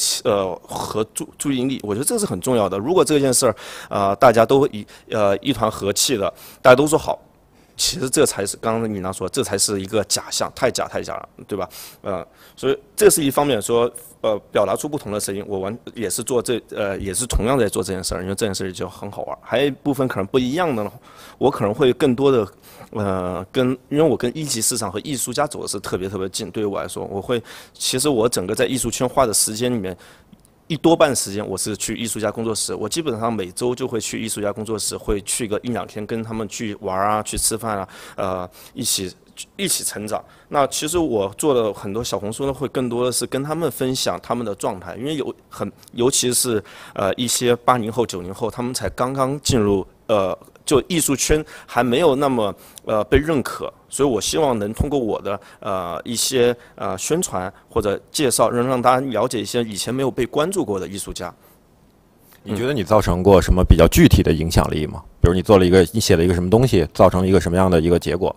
注意力。我觉得这是很重要的。如果这件事儿，大家都一团和气的，大家都说好。其实这才是刚刚李娜说，这才是一个假象，太假了，对吧？所以这是一方面说，表达出不同的声音，我也是也是同样在做这件事儿，因为这件事就很好玩。还有一部分可能不一样的呢，我可能会更多的，因为我跟一级市场和艺术家走的是特别近，对于我来说，其实我整个在艺术圈花的时间里面。多半时间我是去艺术家工作室，我基本上每周就会去艺术家工作室，会去个1-2天，跟他们去玩啊，去吃饭啊，一起成长。那其实我做的很多小红书呢，会更多的是跟他们分享他们的状态，因为尤其是一些80后、90后，他们才刚刚进入就艺术圈还没有那么被认可，所以我希望能通过我的一些宣传或者介绍，让大家了解一些以前没有被关注过的艺术家。你觉得你造成过什么比较具体的影响力吗？比如你写了一个什么东西，造成一个什么样的一个结果？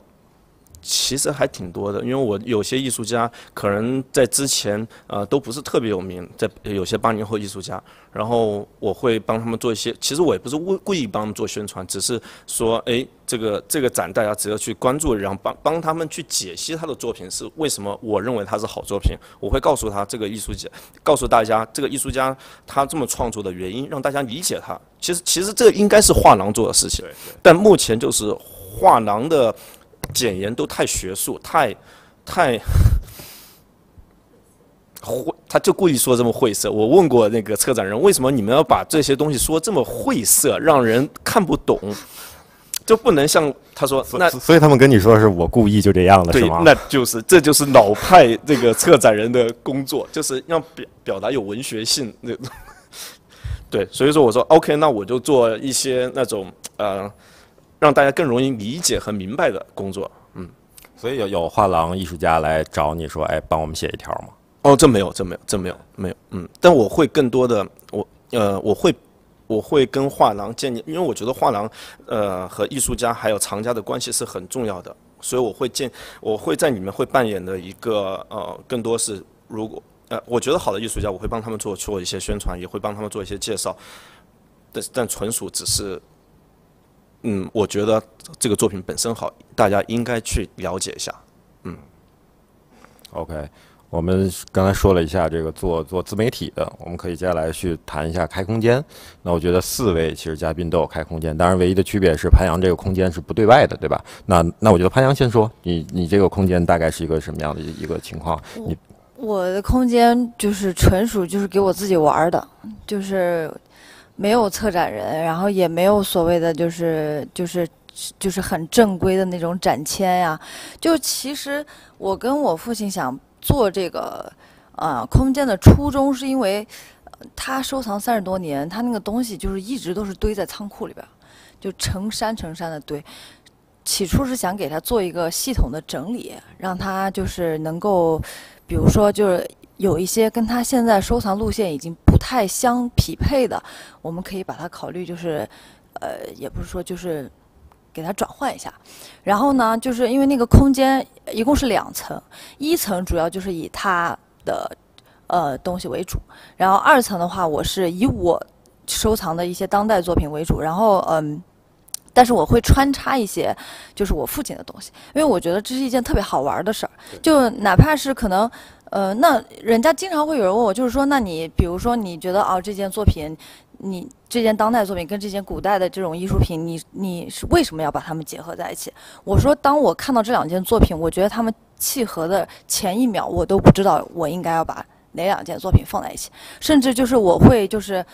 其实还挺多的，因为我有些艺术家可能在之前都不是特别有名，在有些80后艺术家，然后我会帮他们做一些，其实我也不是故意帮他们做宣传，只是说，这个展大家只要去关注，然后帮他们去解析他的作品是为什么我认为他是好作品，我会告诉他这个艺术家，告诉大家这个艺术家他这么创作的原因，让大家理解他。其实这应该是画廊做的事情，但目前就是画廊的简言都太学术，太他就故意说这么晦涩。我问过那个策展人，为什么你们要把这些东西说这么晦涩，让人看不懂？就不能像他说那，所以他们跟你说是我故意就这样的，是吗？对，这就是老派这个策展人的工作，就是要表达有文学性那种。对，所以说我说 OK， 那我就做一些那种让大家更容易理解和明白的工作。所以有画廊艺术家来找你说，帮我们写一条吗？哦，这没有。但我会更多的，我会跟画廊建立，因为我觉得画廊和艺术家还有藏家的关系是很重要的，所以我会在里面会扮演的一个更多是如果我觉得好的艺术家，我会帮他们做一些宣传，也会帮他们做一些介绍，但纯属只是。我觉得这个作品本身好，大家应该去了解一下。OK， 我们刚才说了一下这个做自媒体的，我们可以接下来去谈一下开空间。那我觉得4位其实嘉宾都有开空间，当然唯一的区别是潘阳这个空间是不对外的，对吧？那我觉得潘阳先说，你这个空间大概是一个什么样的一个情况？我的空间就是纯属就是给我自己玩的，就是没有策展人，然后也没有所谓的就是很正规的那种展签呀。就其实我跟我父亲想做这个空间的初衷，是因为他收藏30多年，他那个东西就是一直都是堆在仓库里边，就成山的堆。起初是想给他做一个系统的整理，让他就是能够，比如说就是有一些跟他现在收藏路线已经不太相匹配的，我们可以把它考虑就是也不是说就是给它转换一下。然后呢，就是因为那个空间一共是2层，1层主要就是以他的东西为主，然后2层的话，我是以我收藏的一些当代作品为主，然后但是我会穿插一些就是我父亲的东西，因为我觉得这是一件特别好玩的事儿。就哪怕是可能那人家经常会有人问我，就是说，那你比如说你觉得这件作品你这件当代作品跟这件古代的这种艺术品，你是为什么要把它们结合在一起？我说，当我看到这2件作品，我觉得它们契合的前一秒，我都不知道我应该要把哪2件作品放在一起，甚至就是我会就是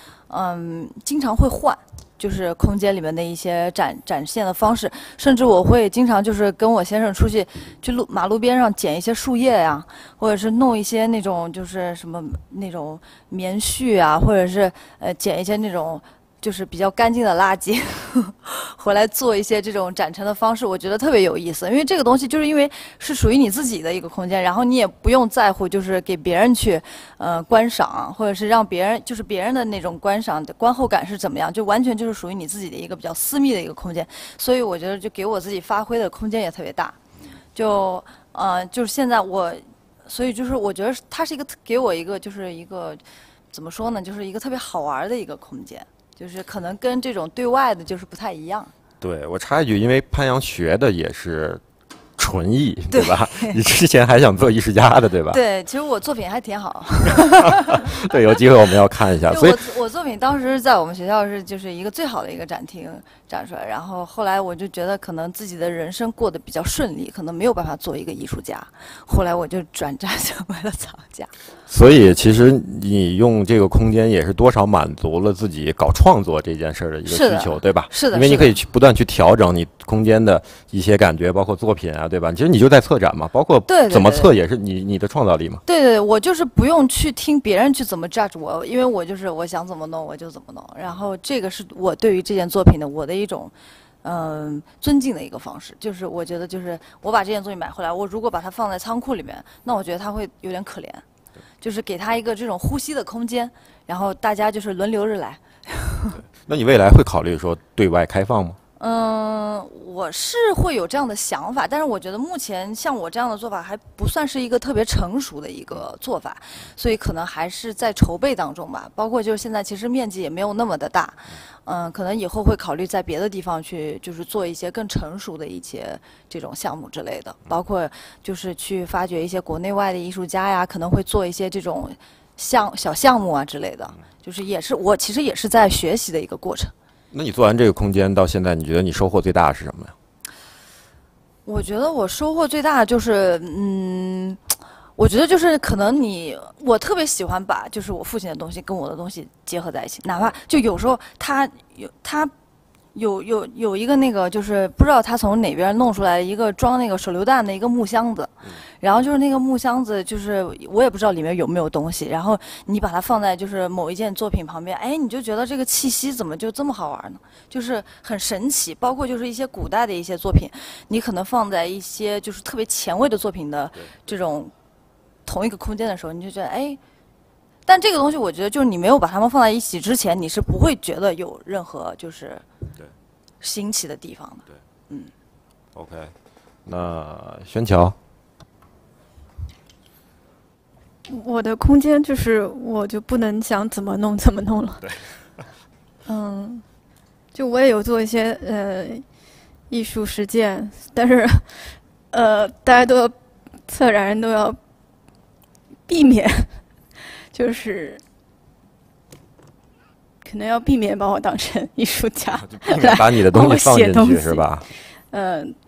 经常会换。就是空间里面的一些展现的方式，甚至我会经常就是跟我先生出去马路边上捡一些树叶呀，或者是弄一些那种就是什么那种棉絮啊，或者是捡一些那种就是比较干净的垃圾回来做一些这种展陈的方式，我觉得特别有意思。因为这个东西就是因为是属于你自己的一个空间，然后你也不用在乎就是给别人去观赏，或者是让别人就是别人的那种观赏的观后感是怎么样，就完全就是属于你自己的一个比较私密的一个空间。所以我觉得就给我自己发挥的空间也特别大。就是现在所以就是我觉得它是一个给我一个就是一个怎么说呢，就是一个特别好玩的一个空间。就是可能跟这种对外的就是不太一样。对，我插一句，因为潘阳学的也是纯艺，对吧？你之前还想做艺术家的，对吧？对，其实我作品还挺好。对，有机会我们要看一下。所以我作品当时在我们学校是就是一个最好的一个展厅展出来，然后后来我就觉得可能自己的人生过得比较顺利，可能没有办法做一个艺术家，后来我就转战成为了藏家。所以其实你用这个空间也是多少满足了自己搞创作这件事儿的一个需求，对吧？是的，因为你可以不断去调整你空间的一些感觉，包括作品啊，对吧？其实你就在策展嘛，包括怎么测也是你的创造力嘛。对，我就是不用去听别人去怎么 judge 我，因为我就是我想怎么弄我就怎么弄，然后这个是我对于这件作品的我的一种尊敬的一个方式。就是我觉得就是我把这件作品买回来，我如果把它放在仓库里面，那我觉得它会有点可怜。就是给他一个这种呼吸的空间，然后大家就是轮流着来。那你未来会考虑说对外开放吗？我是会有这样的想法，但是我觉得目前像我这样的做法还不算是一个特别成熟的一个做法，所以可能还是在筹备当中吧。包括就是现在其实面积也没有那么的大，可能以后会考虑在别的地方去就是做一些更成熟的一些这种项目之类的，包括就是去发掘一些国内外的艺术家呀，可能会做一些这种小项目啊之类的，就是我其实也是在学习的一个过程。那你做完这个空间到现在，你觉得你收获最大的是什么呀？我觉得我收获最大的就是，我觉得就是可能我特别喜欢把就是我父亲的东西跟我的东西结合在一起，哪怕就有时候他有一个那个就是不知道他从哪边弄出来一个装那个手榴弹的一个木箱子，然后就是那个木箱子就是我也不知道里面有没有东西，然后你把它放在就是某一件作品旁边，哎，你就觉得这个气息怎么就这么好玩呢？就是很神奇。包括就是一些古代的一些作品，你可能放在一些就是特别前卫的作品的这种同一个空间的时候，你就觉得哎。但这个东西，我觉得就是你没有把它们放在一起之前，你是不会觉得有任何就是新奇的地方的。对，OK， 那宣乔，我的空间就是我就不能想怎么弄怎么弄了。对，就我也有做一些艺术实践，但是大家都要策展人都要避免。就是可能要避免把我当成艺术家，把你的东西放进去是吧？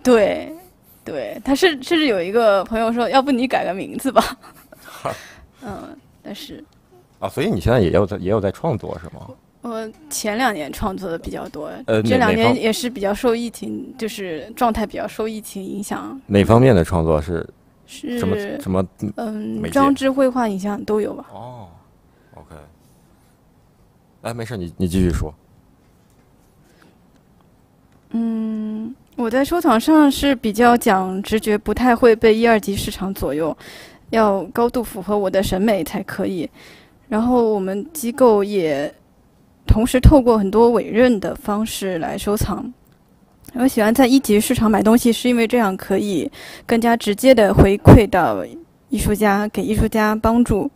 对，他甚至有一个朋友说，要不你改个名字吧。但是所以你现在也有在创作是吗？我前2年创作的比较多，这2年也是比较受疫情，就是状态比较受疫情影响。哪方面的创作是什么？装置、绘画、影像都有吧。OK。哎，没事，你继续说。我在收藏上是比较讲直觉，不太会被1、2级市场左右，要高度符合我的审美才可以。然后我们机构也同时透过很多委任的方式来收藏。我喜欢在1级市场买东西，是因为这样可以更加直接的回馈到艺术家，给艺术家帮助。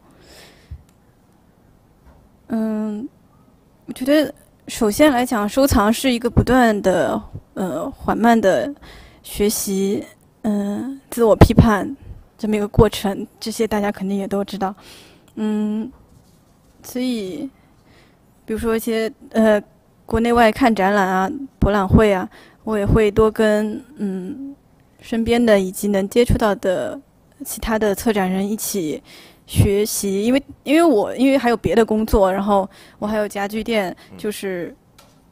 我觉得首先来讲，收藏是一个不断的缓慢的学习，自我批判这么一个过程，这些大家肯定也都知道。所以比比如说一些国内外看展览啊、博览会啊，我也会多跟身边的以及能接触到的其他的策展人一起学习，因为还有别的工作，然后我还有家具店，就是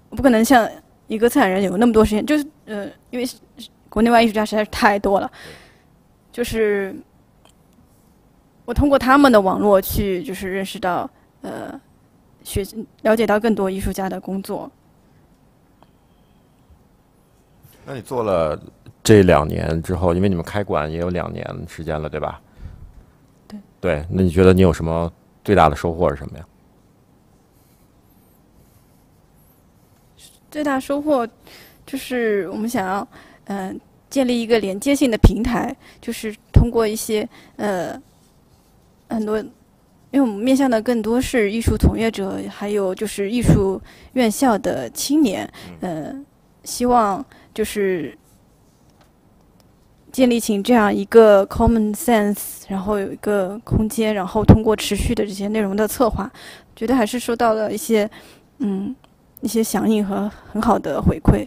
我不可能像一个策展人有那么多时间，就是因为国内外艺术家实在是太多了，就是我通过他们的网络去就是认识到了解到更多艺术家的工作。那你做了这2年之后，因为你们开馆也有2年时间了，对吧？对，那你觉得你有什么最大的收获是什么呀？最大收获就是我们想要建立一个连接性的平台，就是通过一些很多，因为我们面向的更多是艺术从业者，还有就是艺术院校的青年，希望就是建立起这样一个 common sense， 然后有一个空间，然后通过持续的这些内容的策划，觉得还是收到了一些响应和很好的回馈。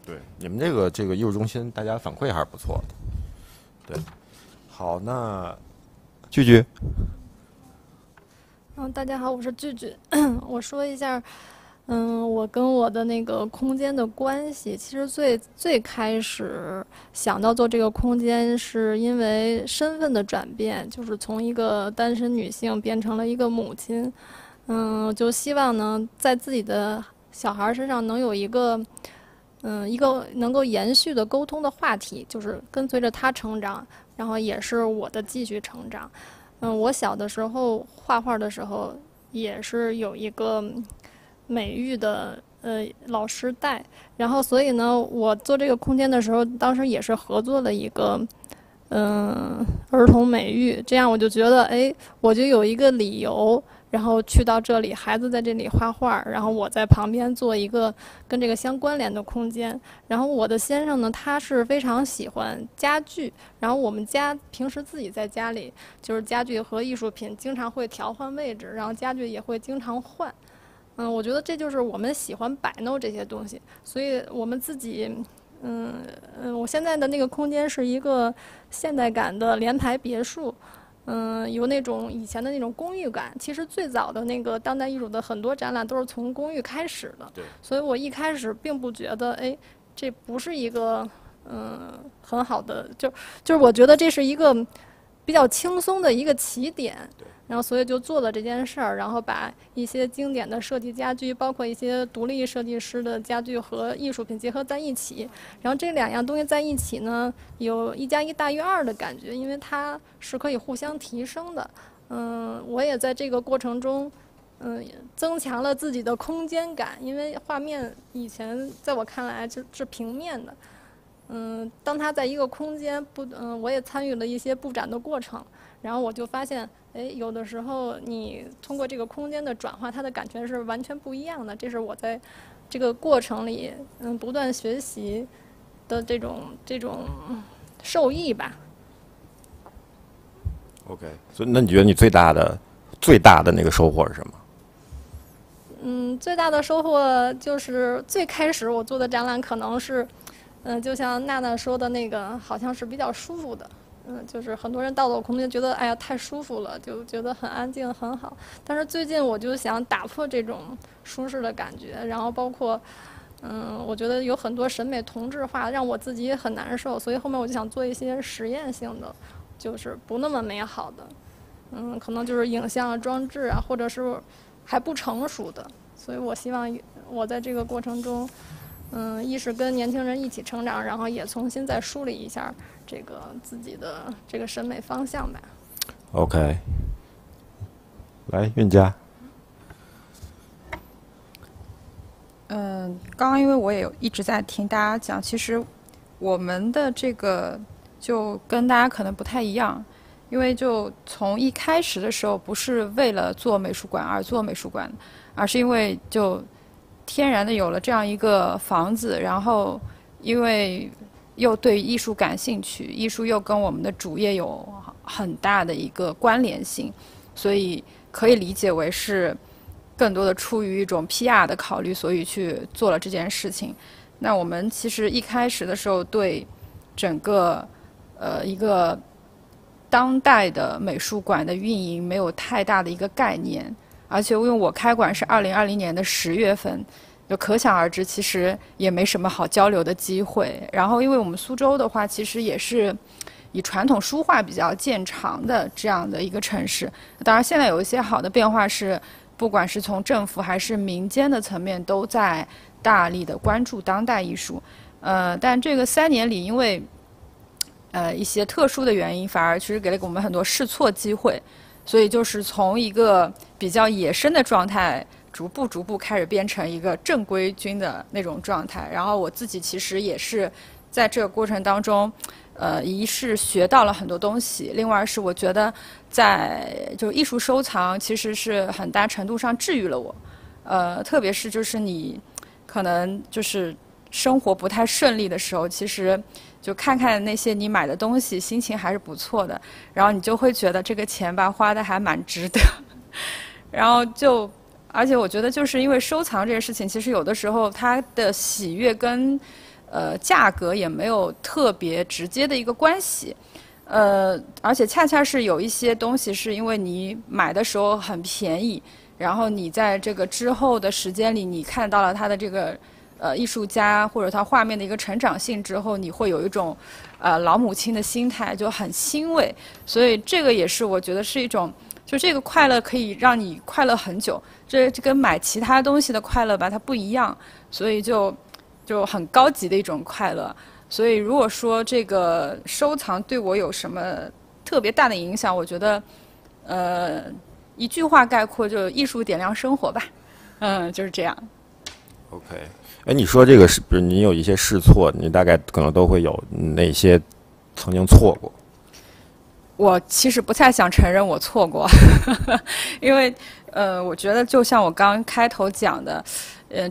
对，你们这个艺术中心，大家反馈还是不错的。对，好，那句句。大家好，我是句句。我说一下，我跟我的那个空间的关系。其实最开始想到做这个空间，是因为身份的转变，就是从一个单身女性变成了一个母亲。就希望呢，在自己的小孩身上能有一个能够延续的沟通的话题，就是跟随着他成长，然后也是我的继续成长。我小的时候画画的时候，也是有一个美育的老师带，然后所以呢，我做这个空间的时候，当时也是合作了一个儿童美育，这样我就觉得我就有一个理由。然后去到这里，孩子在这里画画，然后我在旁边做一个跟这个相关联的空间。然后我的先生呢，他是非常喜欢家具，然后我们家平时自己在家里就是家具和艺术品经常会调换位置，然后家具也会经常换。我觉得这就是我们喜欢摆弄这些东西，所以我们自己我现在的那个空间是一个现代感的联排别墅。有那种以前的那种公寓感。其实最早的那个当代艺术的很多展览都是从公寓开始的，所以我一开始并不觉得，这不是一个很好的，就是我觉得这是一个比较轻松的一个起点。然后所以就做了这件事儿，然后把一些经典的设计家居，包括一些独立设计师的家具和艺术品结合在一起，然后这2样东西在一起呢，有1+1大于2的感觉，因为它是可以互相提升的。我也在这个过程中，增强了自己的空间感，因为画面以前在我看来是平面的。当它在一个空间我也参与了一些布展的过程，然后我就发现，有的时候你通过这个空间的转化，它的感觉是完全不一样的。这是我在这个过程里，不断学习的这种受益吧。OK， 所以那你觉得你最大的那个收获是什么？最大的收获就是最开始我做的展览可能是，就像娜娜说的那个，好像是比较舒服的。就是很多人到了我空间觉得哎呀太舒服了，就觉得很安静很好。但是最近我就想打破这种舒适的感觉，然后包括我觉得有很多审美同质化，让我自己也很难受，所以后面我就想做一些实验性的，就是不那么美好的，可能就是影像装置啊，或者是还不成熟的。所以我希望我在这个过程中，一是跟年轻人一起成长，然后也重新再梳理一下这个自己的这个审美方向吧。OK， 来韵佳。刚刚因为我也一直在听大家讲，其实我们的这个就跟大家可能不太一样，因为就从一开始的时候不是为了做美术馆而做美术馆，而是因为就天然的有了这样一个房子，然后因为又对艺术感兴趣，艺术又跟我们的主业有很大的一个关联性，所以可以理解为是更多的出于一种 PR 的考虑，所以去做了这件事情。那我们其实一开始的时候对整个一个当代的美术馆的运营没有太大的一个概念，而且因为我开馆是2020年的10月份，就可想而知，其实也没什么好交流的机会。然后因为我们苏州的话，其实也是以传统书画比较见长的这样的一个城市。当然，现在有一些好的变化是，不管是从政府还是民间的层面，都在大力的关注当代艺术。但这个3年里，因为一些特殊的原因，反而其实给了我们很多试错机会，所以就是从一个比较野生的状态，逐步开始变成一个正规军的那种状态。然后我自己其实也是在这个过程当中，一是学到了很多东西，另外是我觉得就艺术收藏其实是很大程度上治愈了我，特别是就是你可能就是生活不太顺利的时候，其实就看看那些你买的东西，心情还是不错的，然后你就会觉得这个钱吧花的还蛮值得，然后而且我觉得就是因为收藏这个事情，其实有的时候它的喜悦跟价格也没有特别直接的一个关系，而且恰恰是有一些东西是因为你买的时候很便宜，然后你在这个之后的时间里，你看到了它的这个艺术家或者他画面的一个成长性之后，你会有一种老母亲的心态，就很欣慰。所以这个也是我觉得是一种，就这个快乐可以让你快乐很久，这跟买其他东西的快乐吧它不一样，所以就很高级的一种快乐。所以如果说这个收藏对我有什么特别大的影响，我觉得一句话概括，就艺术点亮生活吧，就是这样。OK， 哎，你说这个是，比如你有一些试错，你大概可能都会有哪些曾经错过？我其实不太想承认我错过，因为我觉得就像我刚开头讲的，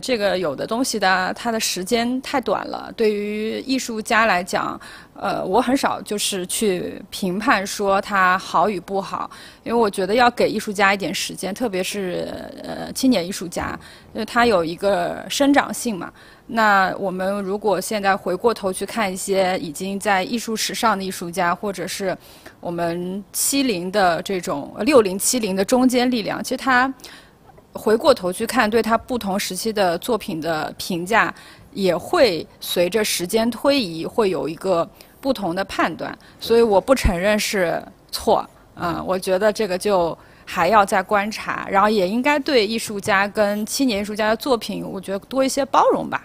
这个有的东西的它的时间太短了，对于艺术家来讲，我很少就是去评判说它好与不好，因为我觉得要给艺术家一点时间，特别是青年艺术家，因为他有一个生长性嘛。那我们如果现在回过头去看一些已经在艺术史上的艺术家，或者是我们70的这种60、70的中坚力量，其实他回过头去看对他不同时期的作品的评价，也会随着时间推移会有一个不同的判断。所以我不承认是错，我觉得这个就还要再观察，然后也应该对艺术家跟青年艺术家的作品，我觉得多一些包容吧。